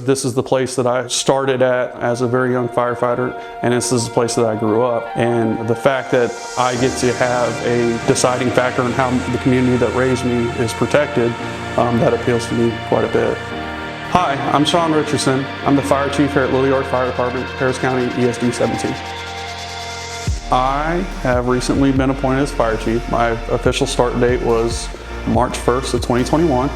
This is the place that I started at as a very young firefighter, and this is the place that I grew up. And the fact that I get to have a deciding factor in how the community that raised me is protected, that appeals to me quite a bit. Hi, I'm Sean Richardson. I'm the fire chief here at Little York Fire Department, Harris County, ESD 17. I have recently been appointed as fire chief. My official start date was March 1st of 2021.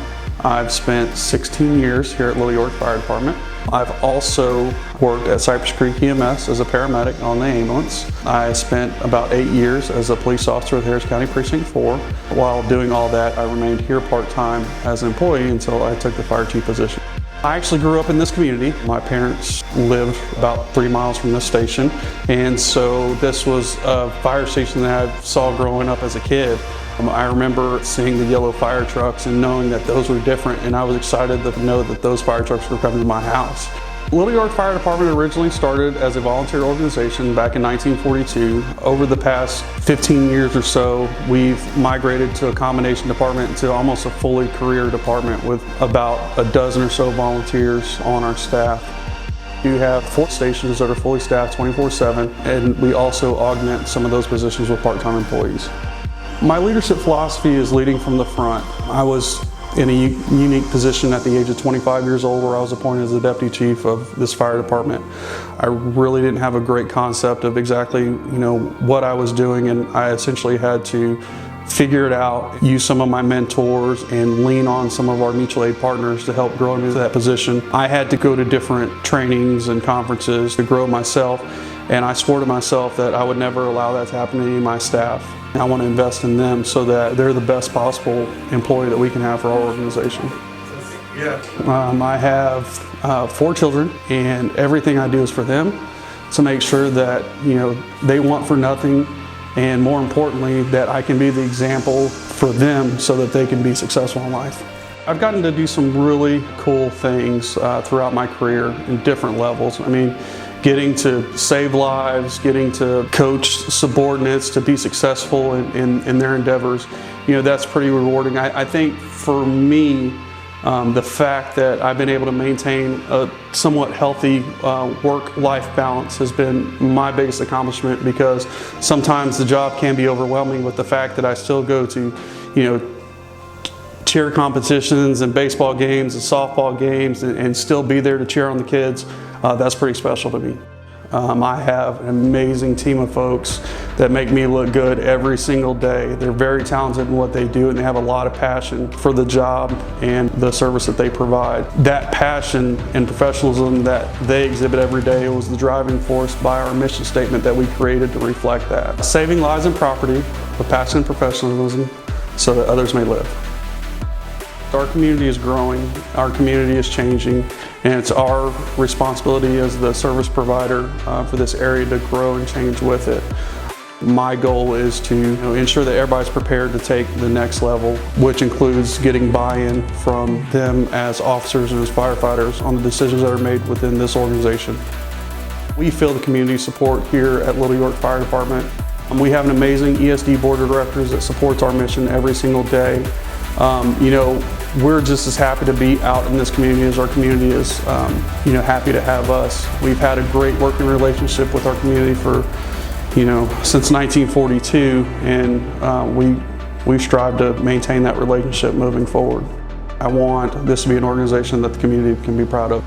I've spent 16 years here at Little York Fire Department. I've also worked at Cypress Creek EMS as a paramedic on the ambulance. I spent about 8 years as a police officer with Harris County Precinct 4. While doing all that, I remained here part-time as an employee until I took the fire chief position. I actually grew up in this community. My parents lived about 3 miles from this station, and so this was a fire station that I saw growing up as a kid. I remember seeing the yellow fire trucks and knowing that those were different, and I was excited to know that those fire trucks were coming to my house. Little York Fire Department originally started as a volunteer organization back in 1942. Over the past 15 years or so, we've migrated to a combination department to almost a fully career department with about a dozen or so volunteers on our staff. We have 4 stations that are fully staffed 24/7, and we also augment some of those positions with part-time employees. My leadership philosophy is leading from the front. I was in a unique position at the age of 25 years old where I was appointed as the deputy chief of this fire department. I really didn't have a great concept of exactly what I was doing, and I essentially had to figure it out, use some of my mentors, and lean on some of our mutual aid partners to help grow me to that position. I had to go to different trainings and conferences to grow myself, and I swore to myself that I would never allow that to happen to any of my staff. I want to invest in them so that they're the best possible employee that we can have for our organization. I have 4 children, and everything I do is for them to make sure that they want for nothing, and more importantly, that I can be the example for them so that they can be successful in life. I've gotten to do some really cool things throughout my career in different levels. I mean, getting to save lives, getting to coach subordinates to be successful in their endeavors, that's pretty rewarding. I think for me, the fact that I've been able to maintain a somewhat healthy work-life balance has been my biggest accomplishment, because sometimes the job can be overwhelming with the fact that I still go to, cheer competitions and baseball games and softball games and still be there to cheer on the kids. That's pretty special to me. I have an amazing team of folks that make me look good every single day. They're very talented in what they do, and they have a lot of passion for the job and the service that they provide. That passion and professionalism that they exhibit every day was the driving force by our mission statement that we created to reflect that. Saving lives and property with passion and professionalism so that others may live. Our community is growing, our community is changing, and it's our responsibility as the service provider for this area to grow and change with it. My goal is to ensure that everybody's prepared to take the next level, which includes getting buy-in from them as officers and as firefighters on the decisions that are made within this organization. We feel the community support here at Little York Fire Department. We have an amazing ESD board of directors that supports our mission every single day. We're just as happy to be out in this community as our community is happy to have us. We've had a great working relationship with our community for since 1942, and we strive to maintain that relationship moving forward. I want this to be an organization that the community can be proud of.